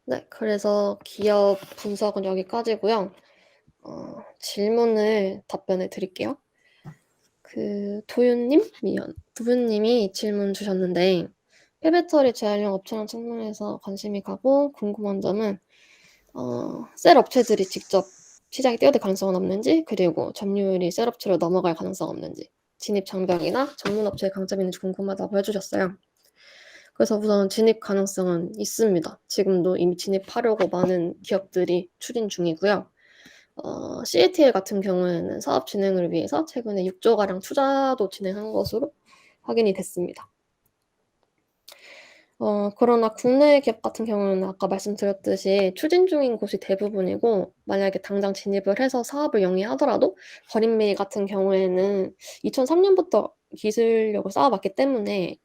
네. 그래서 기업 분석은 여기까지고요. 질문을 답변해 드릴게요. 도윤님이 질문 주셨는데 폐배터리 재활용 업체랑 측면에서 관심이 가고 궁금한 점은 셀 업체들이 직접 시장에 뛰어들 가능성은 없는지, 그리고 점유율이 셀 업체로 넘어갈 가능성 없는지, 진입 장벽이나 전문 업체의 강점이 있는지 궁금하다고 해주셨어요. 그래서 우선 진입 가능성은 있습니다. 지금도 이미 진입하려고 많은 기업들이 추진 중이고요. CATL 같은 경우에는 사업 진행을 위해서 최근에 6조가량 투자도 진행한 것으로 확인이 됐습니다. 그러나 국내 기업 같은 경우는 아까 말씀드렸듯이 추진 중인 곳이 대부분이고, 만약에 당장 진입을 해서 사업을 영위하더라도 거린메이 같은 경우에는 2003년부터 기술력을 쌓아왔기 때문에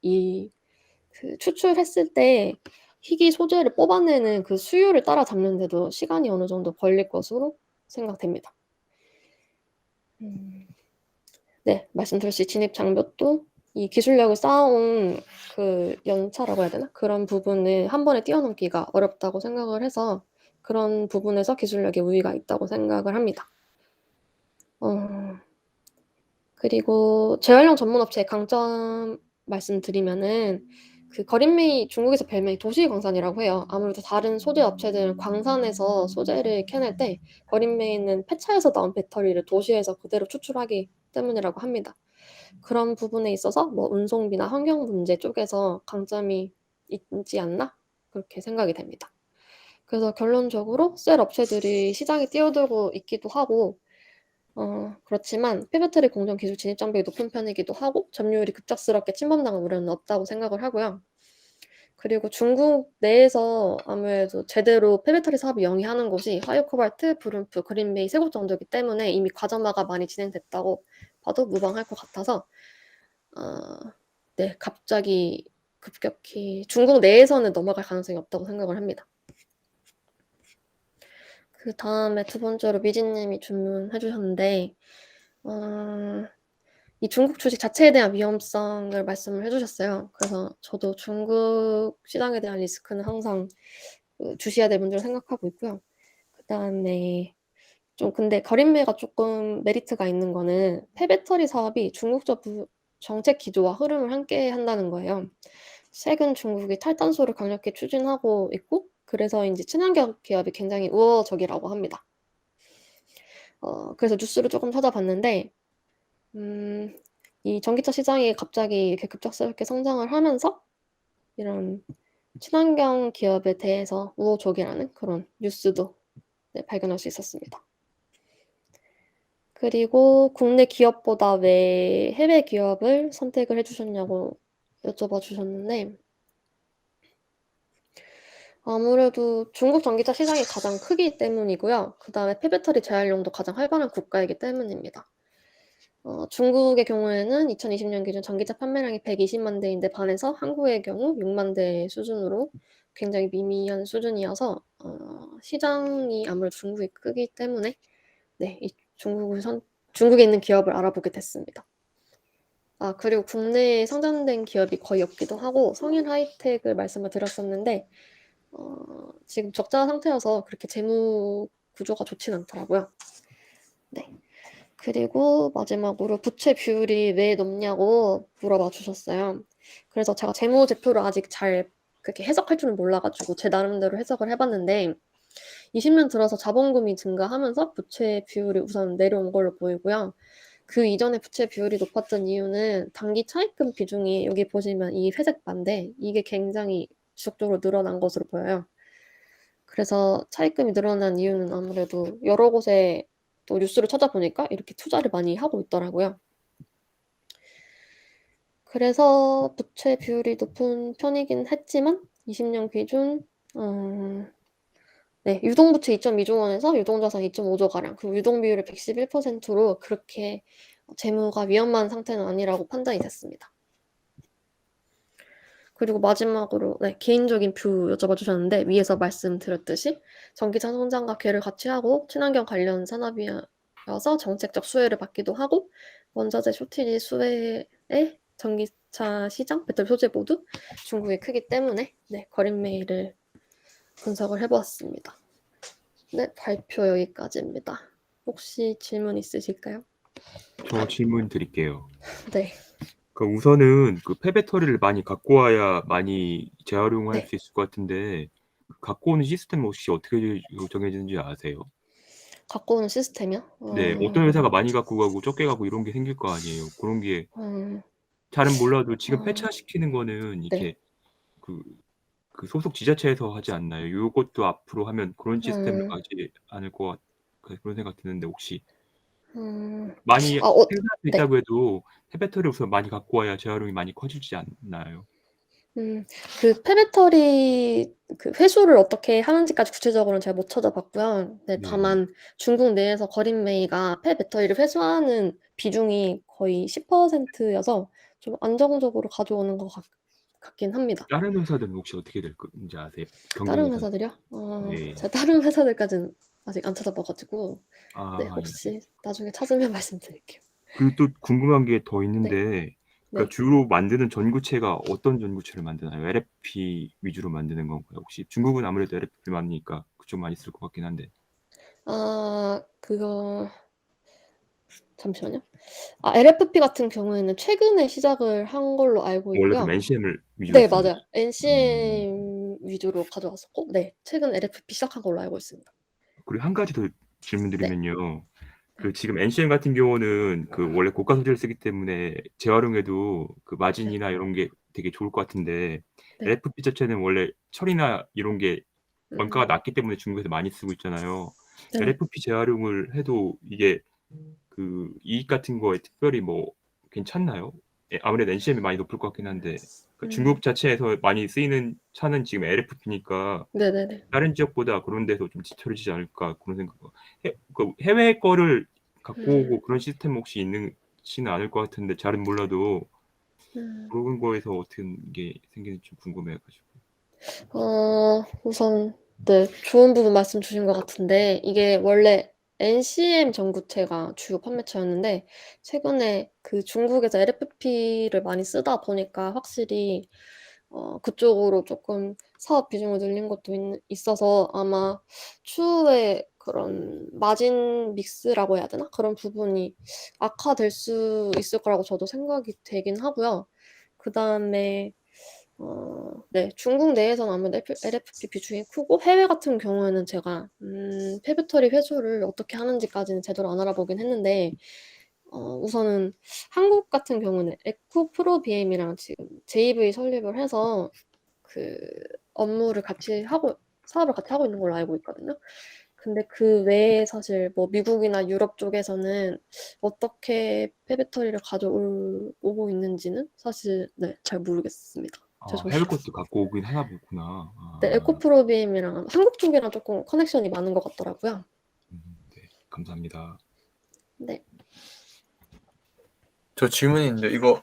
추출했을 때 희귀 소재를 뽑아내는 그 수요를 따라잡는데도 시간이 어느 정도 걸릴 것으로 생각됩니다. 네, 말씀드렸듯이 진입 장벽도 이 기술력을 쌓아온 그 연차라고 해야 되나? 그런 부분을 한 번에 뛰어넘기가 어렵다고 생각을 해서 그런 부분에서 기술력의 우위가 있다고 생각을 합니다. 그리고 재활용 전문 업체의 강점 말씀드리면은 중국에서 별명이 도시광산이라고 해요. 아무래도 다른 소재 업체들은 광산에서 소재를 캐낼 때 거린메이는 폐차에서 나온 배터리를 도시에서 그대로 추출하기 때문이라고 합니다. 그런 부분에 있어서 운송비나 환경 문제 쪽에서 강점이 있지 않나? 그렇게 생각이 됩니다. 그래서 결론적으로 셀 업체들이 시장에 뛰어들고 있기도 하고, 그렇지만 폐배터리 공정 기술 진입 장벽이 높은 편이기도 하고, 점유율이 급작스럽게 침범당할 우려는 없다고 생각을 하고요. 그리고 중국 내에서 아무래도 제대로 폐배터리 사업을 영위하는 곳이 화이오코발트, 브룸프, 그린메이 3곳 정도이기 때문에 이미 과점화가 많이 진행됐다고 봐도 무방할 것 같아서, 네, 갑자기 급격히 중국 내에서는 넘어갈 가능성이 없다고 생각을 합니다. 그다음에 두 번째로 미진님이 질문해 주셨는데, 이 중국 주식 자체에 대한 위험성을 말씀을 해 주셨어요. 그래서 저도 중국 시장에 대한 리스크는 항상 주시해야 될 문제로 생각하고 있고요. 그다음에 근데 거린매가 조금 메리트가 있는 거는 폐배터리 사업이 중국적 정책 기조와 흐름을 함께 한다는 거예요. 최근 중국이 탈탄소를 강력히 추진하고 있고, 그래서 인제 친환경 기업이 굉장히 우호적이라고 합니다. 그래서 뉴스를 조금 찾아봤는데, 이 전기차 시장이 갑자기 이렇게 급작스럽게 성장을 하면서 이런 친환경 기업에 대해서 우호적이라는 그런 뉴스도 네, 발견할 수 있었습니다. 그리고 국내 기업보다 왜 해외 기업을 선택을 해 주셨냐고 여쭤봐 주셨는데, 아무래도 중국 전기차 시장이 가장 크기 때문이고요. 그다음에 폐배터리 재활용도 가장 활발한 국가이기 때문입니다. 중국의 경우에는 2020년 기준 전기차 판매량이 120만 대인데 반해서 한국의 경우 6만 대 수준으로 굉장히 미미한 수준이어서 시장이 아무래도 중국이 크기 때문에 네, 중국에 있는 기업을 알아보게 됐습니다. 그리고 국내에 상장된 기업이 거의 없기도 하고 성인 하이텍을 말씀을 드렸었는데, 지금 적자 상태여서 그렇게 재무 구조가 좋진 않더라고요. 네. 그리고 마지막으로 부채 비율이 왜 높냐고 물어봐 주셨어요. 그래서 제가 재무제표를 아직 잘 그렇게 해석할 줄은 몰라 가지고 제 나름대로 해석을 해 봤는데, 20년 들어서 자본금이 증가하면서 부채 비율이 우선 내려온 걸로 보이고요. 그 이전에 부채 비율이 높았던 이유는 단기 차입금 비중이, 여기 보시면 이 회색 반인데 이게 굉장히 지속적으로 늘어난 것으로 보여요. 그래서 차입금이 늘어난 이유는 아무래도 여러 곳에 또 뉴스를 찾아보니까 이렇게 투자를 많이 하고 있더라고요. 그래서 부채 비율이 높은 편이긴 했지만 20년 기준 네, 유동부채 2.2조 원에서 유동자산 2.5조 가량, 그 유동 비율이 111%로 그렇게 재무가 위험한 상태는 아니라고 판단이 됐습니다. 그리고 마지막으로 네, 개인적인 뷰 여쭤봐 주셨는데, 위에서 말씀드렸듯이 전기차 성장과 궤를 같이 하고 친환경 관련 산업이어서 정책적 수혜를 받기도 하고, 원자재 쇼티지 수혜에 전기차 시장, 배터리 소재 모두 중국이 크기 때문에 네, 거린메이를 분석을 해 보았습니다. 네, 발표 여기까지입니다. 혹시 질문 있으실까요? 저 질문 드릴게요. 네. 그 우선은 그 폐배터리를 많이 갖고 와야 많이 재활용할 네. 수 있을 것 같은데 갖고 오는 시스템 혹시 어떻게 정해지는지 아세요? 갖고 오는 시스템이요? 네. 어떤 회사가 많이 갖고 가고 적게 가고 이런 게 생길 거 아니에요. 그런 게 음. 잘은 몰라도 지금 어. 폐차시키는 거는 네. 이렇게 그 소속 지자체에서 하지 않나요? 요것도 앞으로 하면 그런 시스템을 가지 않을 것 그런 생각 드는데 혹시 많이 생산할 수 네. 있다고 해도 폐배터리 우선 많이 갖고 와야 재활용이 많이 커지지 않나요? 그 폐배터리 그 회수를 어떻게 하는지까지 구체적으로는 잘 못 찾아봤고요. 네, 네네. 다만 중국 내에서 거린메이가 폐배터리를 회수하는 비중이 거의 10% 여서 좀 안정적으로 가져오는 것 같긴 합니다. 다른 회사들은 혹시 어떻게 될 건지 아세요? 경쟁 다른 회사. 회사들이요? 네. 제가 다른 회사들까지는 아직 안 찾아봐 가지고 네, 아 예. 혹시 나중에 찾으면 말씀드릴게요. 그리고 또 궁금한 게 더 네. 있는데 그러니까 네. 주로 만드는 전구체가 어떤 전구체를 만드나요? LFP 위주로 만드는 건가요? 혹시 중국은 아무래도 LFP 많으니까 그쪽 많이 쓸 것 같긴 한데. 그거 잠시만요. LFP 같은 경우에는 최근에 시작을 한 걸로 알고 원래 그럼 있고요. NCM을 위주로 네, 했던 맞아요. 거죠? 음. NCM 위주로 가져왔었고 네, 최근 LFP 시작한 걸로 알고 있습니다. 그리고 한 가지 더 네. 질문드리면요. 네. 그 지금 NCM 같은 경우는 그 원래 고가 소재를 쓰기 때문에 재활용해도 그 네. 마진이나 이런 게 되게 좋을 것 같은데 네. LFP 자체는 원래 처리나 이런 게 원가가 음. 낮기 때문에 중국에서 많이 쓰고 있잖아요. 네네. LFP 재활용을 해도 이게 그 이익 같은 거에 특별히 뭐 괜찮나요? 예, 아무래도 NCM이 많이 높을 것 같긴 한데 그 중국 자체에서 많이 쓰이는 차는 지금 LFP니까 네네네. 다른 지역보다 그런 데서 좀 뒤처지지 않을까 그런 생각. 해외 거를 갖고 음. 오고 그런 시스템 혹시 있지는 않을 것 같은데 잘은 몰라도 음. 그런 거에서 어떤 게 생기는지 좀 궁금해 가지고. 우선 네, 좋은 부분 말씀 주신 것 같은데 이게 원래 NCM 전구체가 주요 판매처였는데 최근에 그 중국에서 LFP를 많이 쓰다 보니까 확실히 그쪽으로 쪼끔 사업 비중을 늘린 것도 있어서 아마 추후에 그런 마진 믹스라고 해야 되나? 그런 부분이 악화될 수 있을 거라고 저도 생각이 되긴 하고요. 그다음에 네, 중국 내에서는 아무래도 LFP 비중이 크고 해외 같은 경우에는 제가 폐배터리 회수를 어떻게 하는지까지는 제대로 안 알아보긴 했는데 우선은 한국 같은 경우는 에코프로비엠이랑 지금 JV 설립을 해서 그 업무를 같이 하고 사업을 같이 하고 있는 걸로 알고 있거든요. 근데 그 외에 사실 뭐 미국이나 유럽 쪽에서는 어떻게 폐배터리를 오고 있는지는 사실 네, 잘 모르겠습니다. 아, 해외 죄송해요. 것도 갖고 오긴 하나 보구나. 네, 아. 에코프로비엠이랑 한국 쪽이랑 쪼끔 커넥션이 많은 것 같더라고요. 네. 감사합니다. 네. 저 질문이 있는데 이거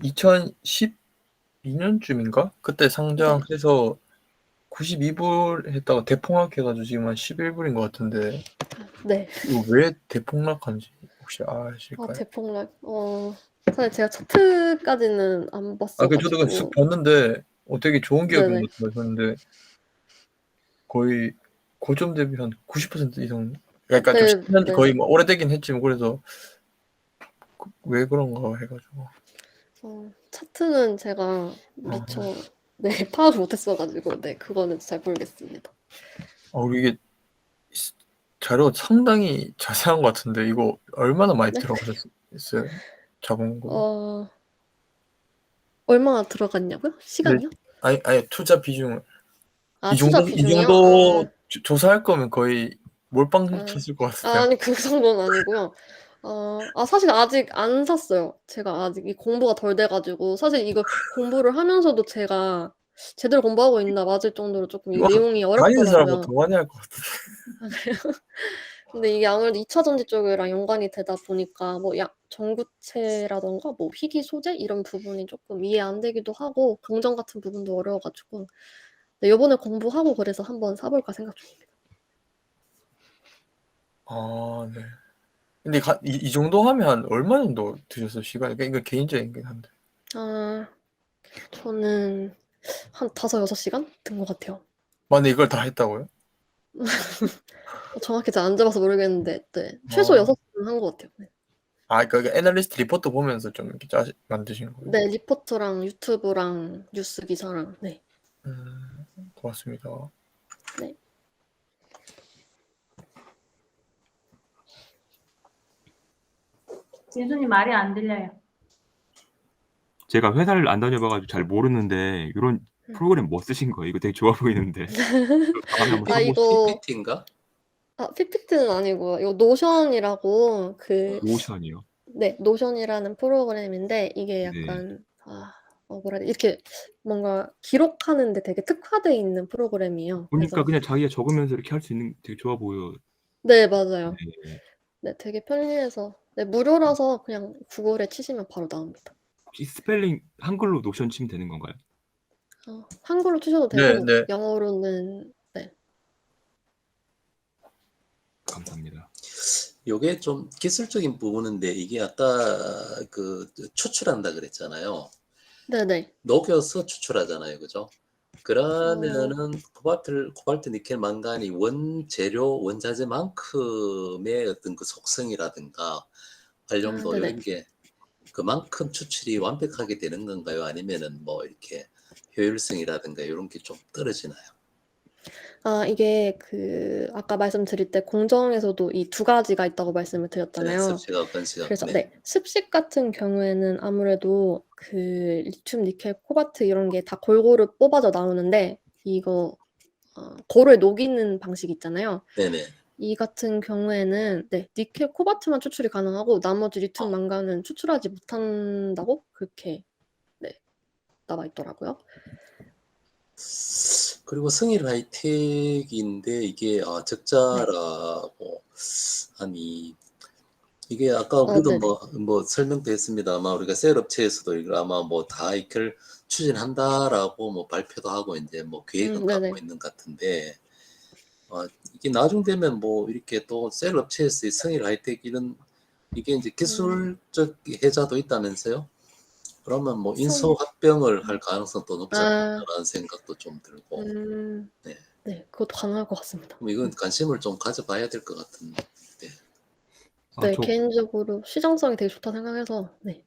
2012년쯤인가? 그때 네. 상장해서 92불 했다가 대폭락해 가지고 지금 한 11불인 것 같은데 네. 이거 왜 대폭락한지 혹시 아실까요? 대폭락. 사실 제가 차트까지는 안 봤어 그 저도 그 쓱 가지고. 봤는데 되게 좋은 기업인 네네. 것 같았는데 거의 고점 대비 한 90% 이상 그러니까 좀 네, 10년 거의 네네. 뭐 오래되긴 했지만 그래서 왜 그런가 해 가지고. 차트는 제가 미처 네, 파악을 못 했어 가지고 네, 그거는 잘 모르겠습니다. 이게 자료가 상당히 자세한 것 같은데 이거 얼마나 많이 네. 들어가셨어요? 자본금? 얼마나 들어갔냐고요? 네. 시간이요? 아니 투자 비중을. 투자 이 비중이요? 정도 조사할 거면 거의 몰빵 아. 쳤을 것 같은데요. 아니 그 정도는 아니고요. 사실 아직 안 샀어요. 제가 아직 이 공부가 덜 돼 가지고 사실 이거 공부를 하면서도 제가 제대로 공부하고 있나 맞을 정도로 쪼끔 이 이거 내용이 다니는 사람보다 더 어렵더라고요. 많이 할 것 같은데. 아 그래요? 근데 이게 아무래도 2차 전지 쪽이랑 연관이 되다 보니까 뭐 전구체라든가 뭐 희귀 소재 이런 부분이 쪼끔 이해 안 되기도 하고 공정 같은 부분도 어려워 가지고 네, 요번에 공부하고 그래서 '한번 사 볼까.' 생각 중입니다. 네. 근데 이 정도 하면 얼마 정도 드셨어요, 시간이? 이거 개인적이긴 한데. 저는 한 5-6 시간 든 것 같아요. 만에 이걸 다 했다고요? 정확히 잘 안 잡아서 모르겠는데 네. 최소 어. 6번은 한 것 같아요. 네. 아, 그러니까 애널리스트 리포트 보면서 좀 이렇게 만드신 거예요? 네, 리포트랑 유튜브랑 뉴스 기사랑 네. 고맙습니다. 네. 민수님 말이 안 들려요. 제가 회사를 안 다녀봐가지고 잘 모르는데 이런 프로그램 뭐 쓰신 거예요? 이거 되게 좋아 보이는데. 다음에 한번 아, 써보고 이거 PPT인가? PPT는 아니고요. 이거 노션이라고 노션이요. 네, 노션이라는 프로그램인데 이게 네. 약간 뭐라 해야 돼? 이렇게 뭔가 기록하는 데 되게 특화돼 있는 프로그램이에요. 보니까 그래서 그냥 자기가 적으면서 이렇게 할 수 있는 되게 좋아 보여. 네, 맞아요. 네. 네, 되게 편리해서 네, 무료라서 그냥 구글에 치시면 바로 나옵니다. 혹시 스펠링 한글로 노션 치면 되는 건가요? 한글로 치셔도 네, 되고 네. 영어로는 네. 감사합니다. 요게 좀 기술적인 부분인데 이게 아까 그 추출한다 그랬잖아요. 네네. 녹여서 추출하잖아요, 그죠? 그러면은 코발트, 니켈, 망간이 원재료, 원자재만큼의 어떤 그 속성이라든가 활용도 네네. 이런 게 그만큼 추출이 완벽하게 되는 건가요? 아니면은 뭐 이렇게 효율성이라든가 이런 게 좀 떨어지나요? 이게 아까 말씀드릴 때 공정에서도 이 두 가지가 있다고 말씀을 네, 드렸잖아요. 습식하고 건식하고. 그래서 네. 네, 습식 같은 경우에는 아무래도 리튬, 니켈, 코발트 이런 게 다 골고루 뽑아져 나오는데 이거 골을 녹이는 방식 있잖아요. 네네. 이 같은 경우에는 네, 니켈, 코발트만 추출이 가능하고 나머지 리튬, 망간은 추출하지 못한다고 그렇게 네, 나와 있더라고요. 그리고 승일 하이텍인데 이게 적자라고 하니 이게 아까 우리도 네네. 뭐 설명도 했습니다. 아마 우리가 셀 업체에서도 이걸 아마 뭐 다 이걸 추진한다라고 뭐 발표도 하고 이제 뭐 계획은 갖고 네네. 있는 것 같은데 이게 나중 되면 뭐 이렇게 또 셀 업체에서의 승일 하이텍 이게 이제 기술적 해자도 있다면서요? 그러면 뭐 인수 합병을 할 가능성도 높지 않나라는 생각도 좀 들고. 네. 네, 그것도 가능할 것 같습니다. 그럼 이건 관심을 좀 가져봐야 될 것 같은데. 네, 저 개인적으로 시장성이 되게 좋다 생각해서 네.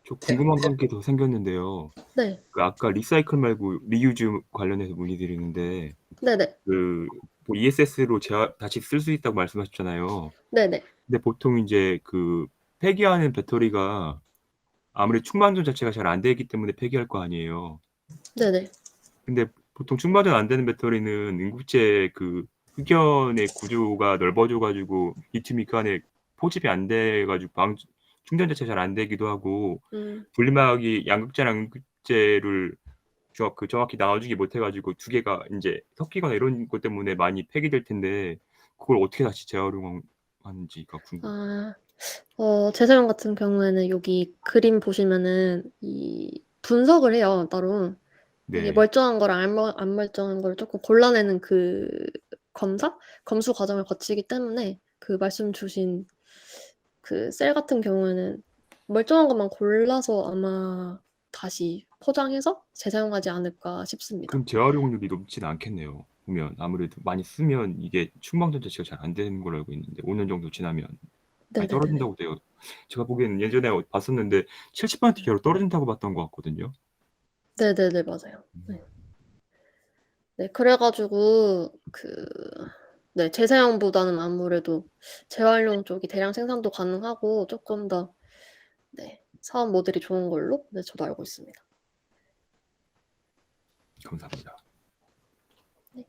저 궁금한 게 더 생겼는데요. 네. 그 아까 리사이클 말고 리유즈 관련해서 문의드리는데 네네. 뭐 ESS로 다시 쓸 수 있다고 말씀하셨잖아요. 네네. 근데 보통 이제 폐기하는 배터리가 아무래도 충만전 자체가 잘 안 되기 때문에 폐기할 거 아니에요. 네네. 근데 보통 충만전 안 되는 배터리는 응급제 흑연의 구조가 넓어져 가지고 리튬이 그 안에 포집이 안 돼 가지고 충전 자체가 잘 안 되기도 하고 분리막이 양극재랑 응급제를 정확히 나눠주지 못해 가지고 두 개가 인제 섞이거나 이런 것 때문에 많이 폐기될 텐데 그걸 어떻게 다시 재활용하는지가 궁금해요. 재사용 같은 경우에는 여기 그림 보시면은 이 분석을 해요, 따로. 이게 네. 멀쩡한 거랑 안 멀쩡한 거를 쪼끔 골라내는 검수 과정을 거치기 때문에 말씀 주신 셀 같은 경우에는 멀쩡한 것만 골라서 아마 다시 포장해서 재사용하지 않을까 싶습니다. 그럼 재활용률이 높진 않겠네요. 보면 아무래도 많이 쓰면 이게 충방전 자체가 잘 안 되는 걸로 알고 있는데 5년 정도 지나면 많이 네네네네. 떨어진다고 돼요. 제가 보기에는 예전에 봤었는데 70% 이하로 떨어진다고 봤던 것 같거든요. 네네네. 맞아요. 네. 네, 그래 가지고 네, 재사용보다는 아무래도 재활용 쪽이 대량 생산도 가능하고 쪼끔 더 네, 사업 모델이 좋은 걸로 네, 저도 알고 있습니다. 감사합니다. 네.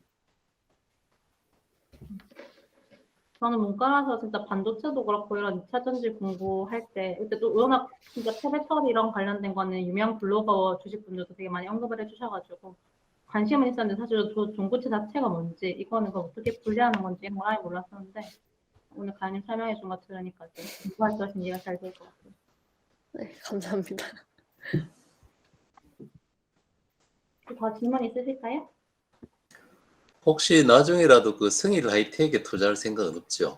저는 문과라서 진짜 반도체도 그렇고 이런 2차 전지 공부할 때 그때 또 워낙 진짜 폐배터리랑 관련된 거는 유명 블로거 주식분들도 되게 많이 언급을 해주셔가지고 관심은 있었는데 사실 저 전고체 자체가 뭔지 이거는 어떻게 분리하는 건지 이런 걸 아예 몰랐었는데 오늘 강님 설명해 준 거 들으니까 좀 공부할 때 훨씬 이해가 잘 될 것 같아요. 네, 감사합니다. 더 질문 있으실까요? 혹시 나중에라도 그 승일 하이텍에 투자할 생각은 없죠?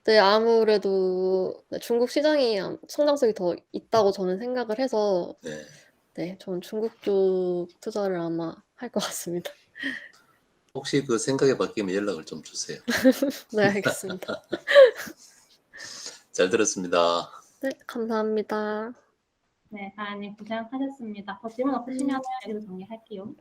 네, 아무래도 네, 중국 시장이 성장성이 더 있다고 저는 생각을 해서 네. 네, 저는 중국 쪽 투자를 아마 할 것 같습니다. 혹시 그 생각이 바뀌면 연락을 좀 주세요. 네, 알겠습니다. 잘 들었습니다. 네, 감사합니다. 네, 다현님 고생하셨습니다. 더 질문 없으시면 여기서 정리할게요.